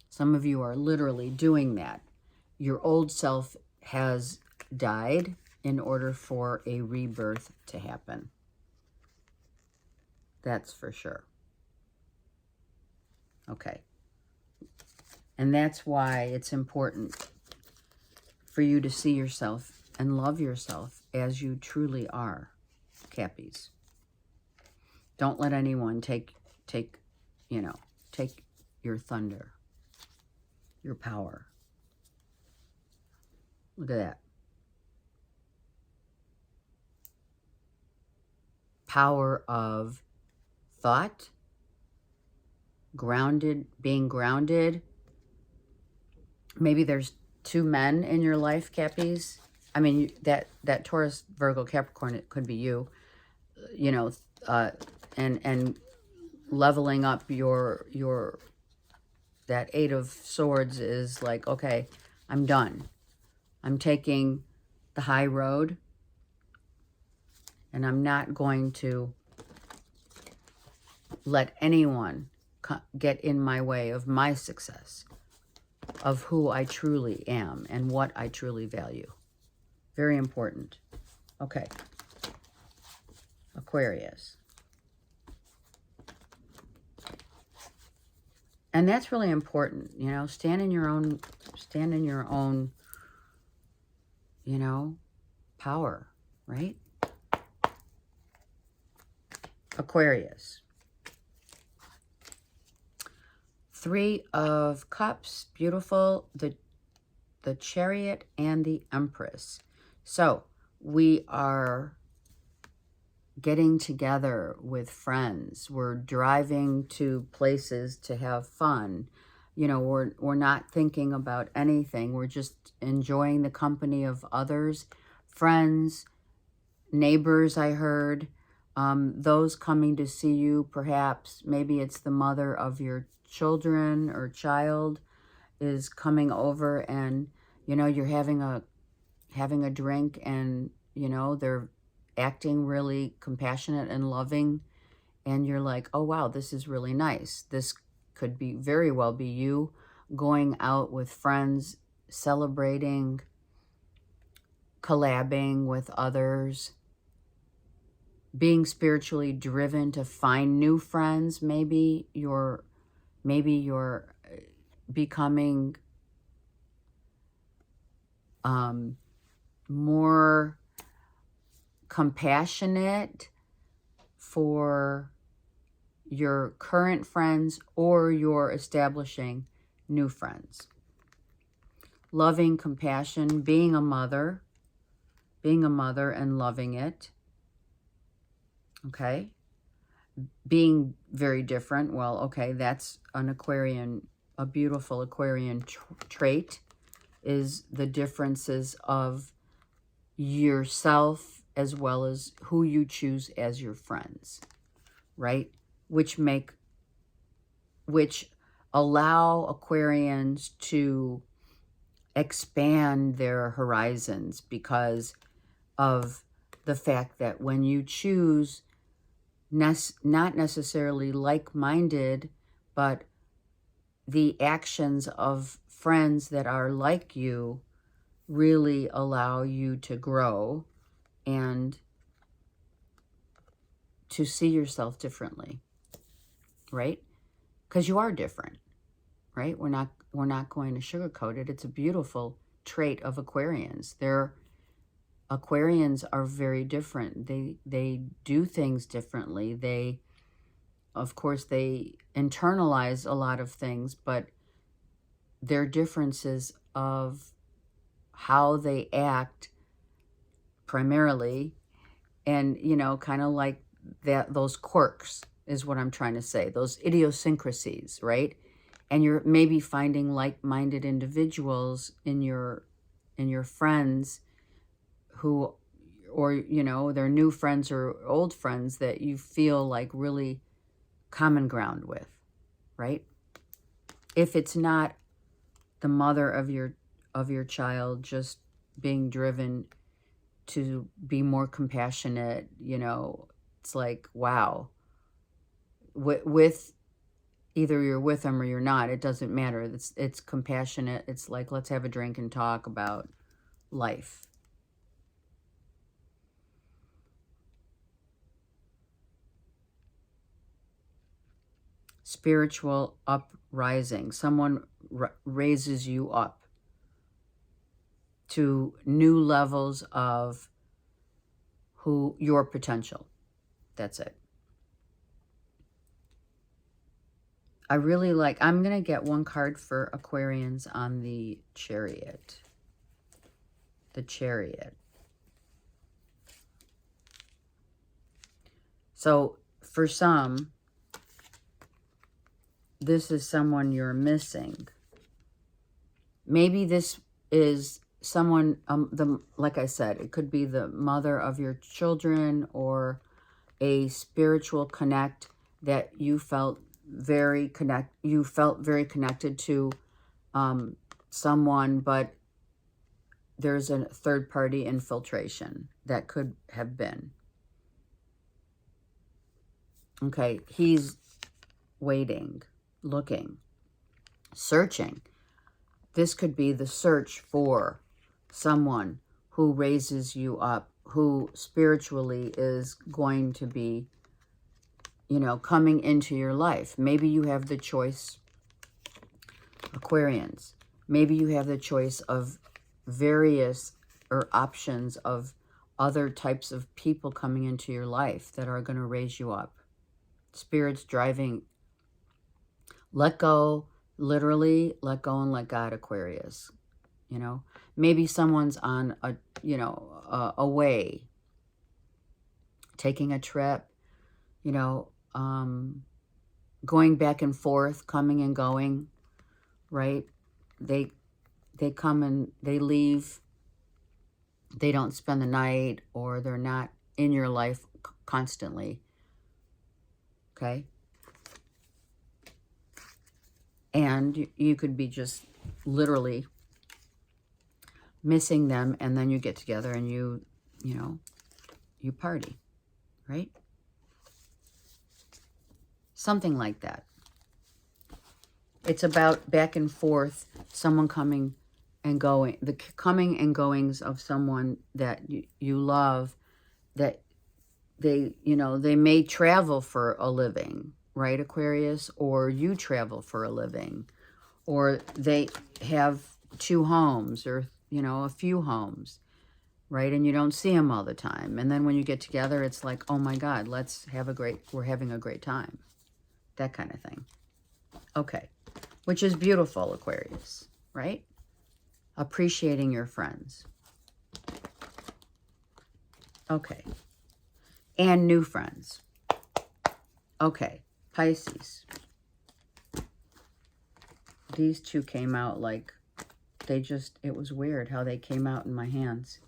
Some of you are literally doing that. Your old self has died in order for a rebirth to happen. That's for sure. Okay. And that's why it's important for you to see yourself and love yourself as you truly are, Cappies. Don't let anyone take your thunder, your power. Look at that. Power of thought, being grounded. Maybe there's two men in your life, Cappies. I mean, that Taurus, Virgo, Capricorn, it could be you, and leveling up that Eight of Swords is like, okay, I'm done. I'm taking the high road, and I'm not going to let anyone get in my way of my success, of who I truly am and what I truly value. Very important. Okay. Aquarius. And that's really important, stand in your own, power, right? Aquarius. Three of Cups, beautiful, the Chariot and the Empress. So we are getting together with friends. We're driving to places to have fun. We're not thinking about anything. We're just enjoying the company of others, friends, neighbors, I heard. Those coming to see you, perhaps. Maybe it's the mother of your children or child is coming over, and you're having a drink, and they're acting really compassionate and loving, and you're like, oh wow, this is really nice. This could be very well be you going out with friends, celebrating, collabing with others, being spiritually driven to find new friends. Maybe you're becoming more compassionate for your current friends, or you're establishing new friends. loving compassion, being a mother and loving it. Okay. Being very different. Well, okay, that's an Aquarian, a beautiful Aquarian trait, is the differences of yourself as well as who you choose as your friends, right? Which allow Aquarians to expand their horizons because of the fact that when you choose not necessarily like-minded, but the actions of friends that are like you really allow you to grow and to see yourself differently, right? Because you are different, right? We're not going to sugarcoat it. It's a beautiful trait of Aquarians. Aquarians are very different. They do things differently. They, of course, they internalize a lot of things, but their differences of how they act primarily, and, you know, kind of like that, those quirks is what I'm trying to say, those idiosyncrasies, right? And you're maybe finding like-minded individuals in your friends who, or, you know, they're new friends or old friends that you feel like really common ground with, right? If it's not the mother of your child just being driven to be more compassionate, you know, it's like, wow. With either you're with them or you're not, it doesn't matter. It's compassionate. It's like, let's have a drink and talk about life. Spiritual uprising. Someone raises you up to new levels of your potential. That's it. I really like, I'm going to get one card for Aquarians on the Chariot. The Chariot. So for some, this is someone you're missing. Maybe this is someone, like I said, it could be the mother of your children or a spiritual connect that you felt very connected to someone, but there's a third-party infiltration that could have been. Okay, he's waiting, looking, searching. This could be the search for someone who raises you up, who spiritually is going to be, you know, coming into your life. Maybe you have the choice, Aquarians. Maybe you have the choice of various or options of other types of people coming into your life that are going to raise you up. Spirit's driving. Let go, literally let go and let God, Aquarius. You know, maybe someone's on a, you know, away, taking a trip, you know, going back and forth, coming and going, right? They come and they leave. They don't spend the night, or they're not in your life constantly. Okay? And you could be just literally missing them, and then you get together and you know, you party, right? Something like that. It's about back and forth, someone coming and going, the coming and goings of someone that you love, that they, you know, they may travel for a living, right, Aquarius? Or you travel for a living, or they have 2 homes, or, you know, a few homes, right? And you don't see them all the time. And then when you get together, it's like, oh my God, we're having a great time. That kind of thing. Okay. Which is beautiful, Aquarius, right? appreciating your friends. Okay. And new friends. Okay. Pisces. These two came out like it was weird how they came out in my hands.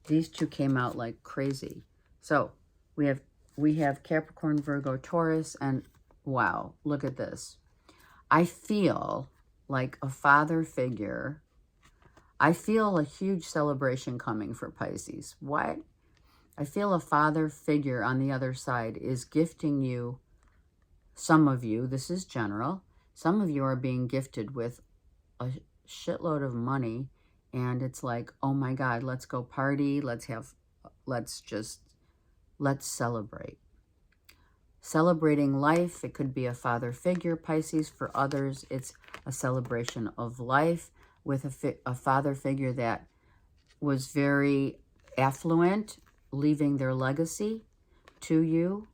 These two came out like crazy. So we have Capricorn, Virgo, Taurus, and wow, look at this. I feel like a father figure. I feel a huge celebration coming for Pisces. What? I feel a father figure on the other side is gifting you, some of you, this is general, some of you are being gifted with a shitload of money, and it's like, oh my God, let's go party, let's celebrate. Celebrating life. It could be a father figure, Pisces. For others, it's a celebration of life with a father figure that was very affluent, leaving their legacy to you,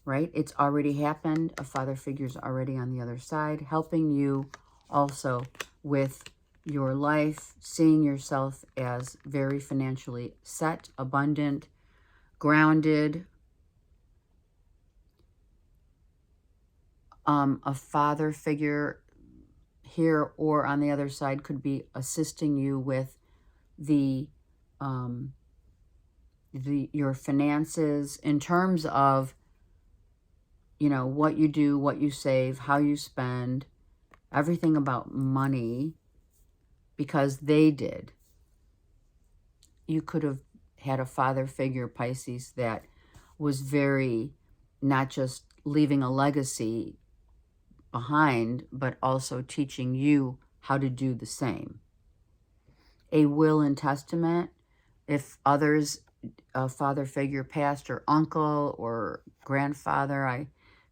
right? It's already happened. A father figure's already on the other side, helping you also with your life, seeing yourself as very financially set, abundant, grounded. A father figure here or on the other side could be assisting you with your finances in terms of, you know, what you do, what you save, how you spend, everything about money, because they did. You could have had a father figure, Pisces, that was very, not just leaving a legacy behind, but also teaching you how to do the same. A will and testament, if others, a father figure passed, or uncle or grandfather, I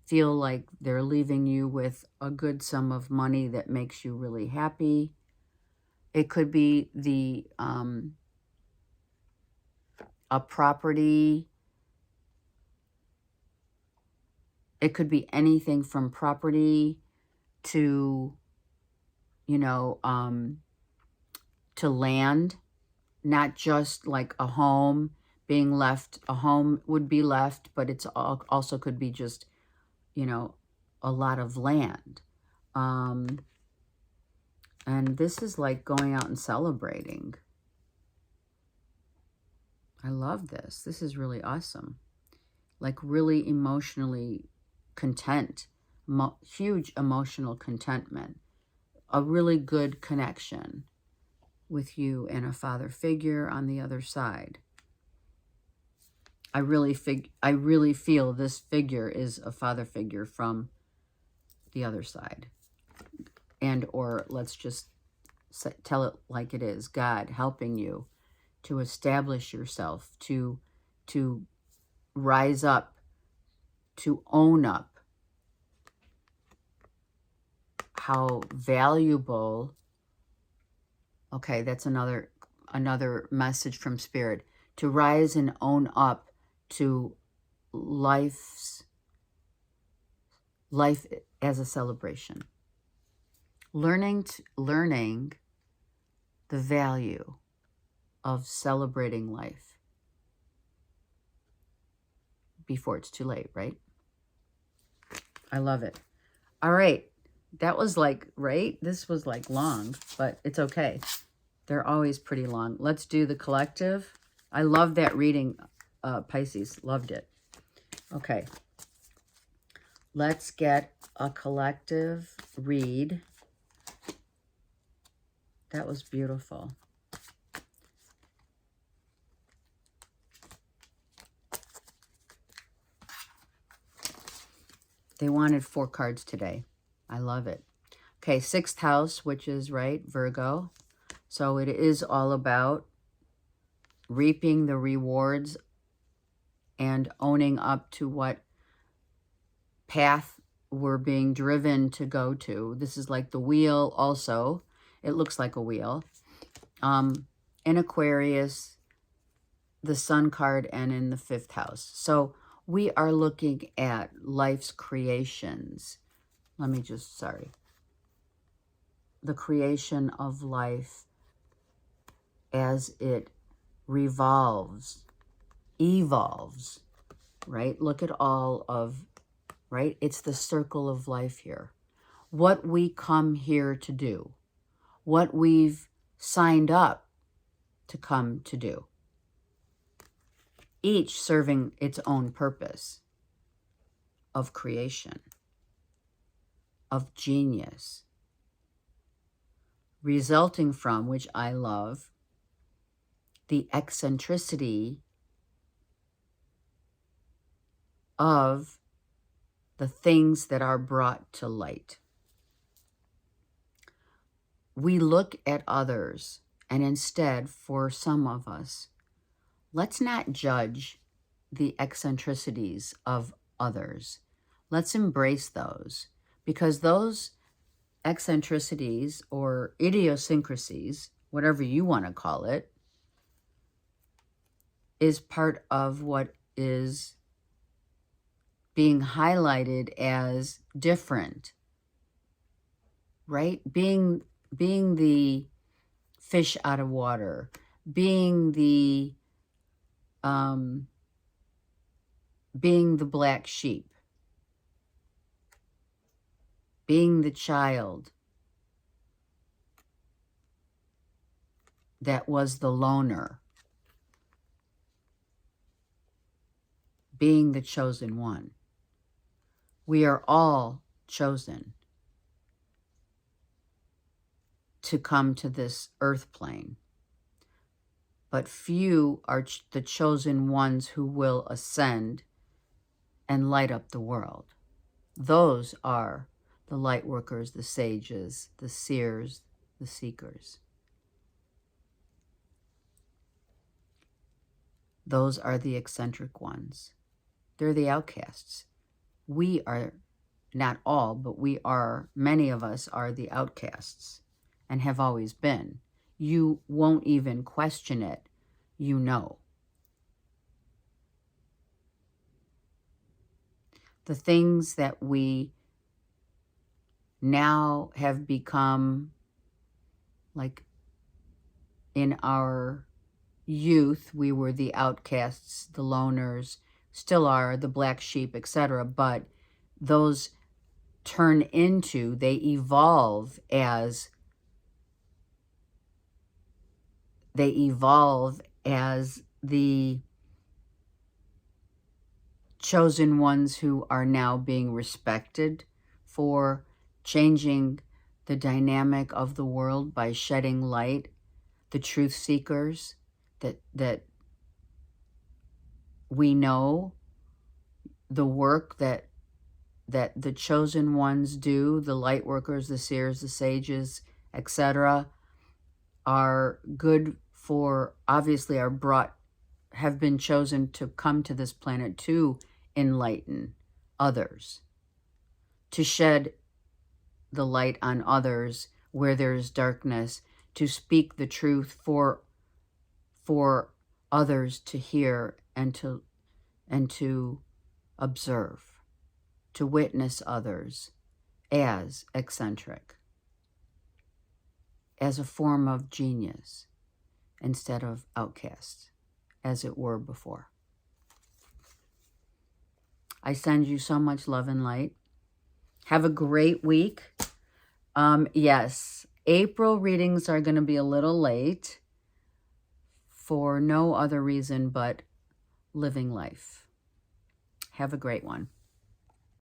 feel like they're leaving you with a good sum of money that makes you really happy. It could be a property. It could be anything from property to, you know, to land, not just like a home being left. A home would be left, but it's also could be just, you know, a lot of land. And this is like going out and celebrating. I love this. This is really awesome. Like really emotionally content, huge emotional contentment, a really good connection with you and a father figure on the other side. I really feel this figure is a father figure from the other side. And or let's just tell it like it is, God helping you to establish yourself, to rise up, to own up how valuable. Okay, that's another message from Spirit, to rise and own up to life as a celebration. Learning the value of celebrating life before it's too late, right? I love it. All right. That was like, right? This was like long, but it's okay. They're always pretty long. Let's do the collective. I love that reading, Pisces. Loved it. Okay. Let's get a collective read. That was beautiful. They wanted 4 cards today. I love it. Okay, 6th house, which is, right, Virgo. So it is all about reaping the rewards and owning up to what path we're being driven to go to. This is like the wheel also. It looks like a wheel. In Aquarius, the Sun card, and in the 5th house. So we are looking at life's creations. Let me just, sorry. The creation of life as it revolves, evolves, right? Look at all of, right? It's the circle of life here. What we come here to do, what we've signed up to come to do, each serving its own purpose of creation, of genius, resulting from, which I love, the eccentricity of the things that are brought to light. We look at others, and instead, for some of us, let's not judge the eccentricities of others. Let's embrace those, because those eccentricities or idiosyncrasies, whatever you want to call it, is part of what is being highlighted as different, right? Being the fish out of water, being the black sheep, being the child that was the loner, being the chosen one. We are all chosen to come to this earth plane, but few are the chosen ones who will ascend and light up the world. Those are the light workers, the sages, the seers, the seekers. Those are the eccentric ones. They're the outcasts. We are, not all, but we are, many of us are the outcasts and have always been. You won't even question it. You know. The things that we now have become, like in our youth, we were the outcasts, the loners, still are, the black sheep, etc. But those turn into, they evolve as the chosen ones who are now being respected for changing the dynamic of the world by shedding light, the truth seekers that we know, the work that the chosen ones do, the light workers, the seers, the sages, etc., are good for, obviously have been chosen to come to this planet to enlighten others, to shed the light on others where there's darkness, to speak the truth for others to hear and to observe, to witness others as eccentric, as a form of genius instead of outcasts, as it were before. I send you so much love and light. Have a great week. Yes, April readings are going to be a little late for no other reason but living life. Have a great one.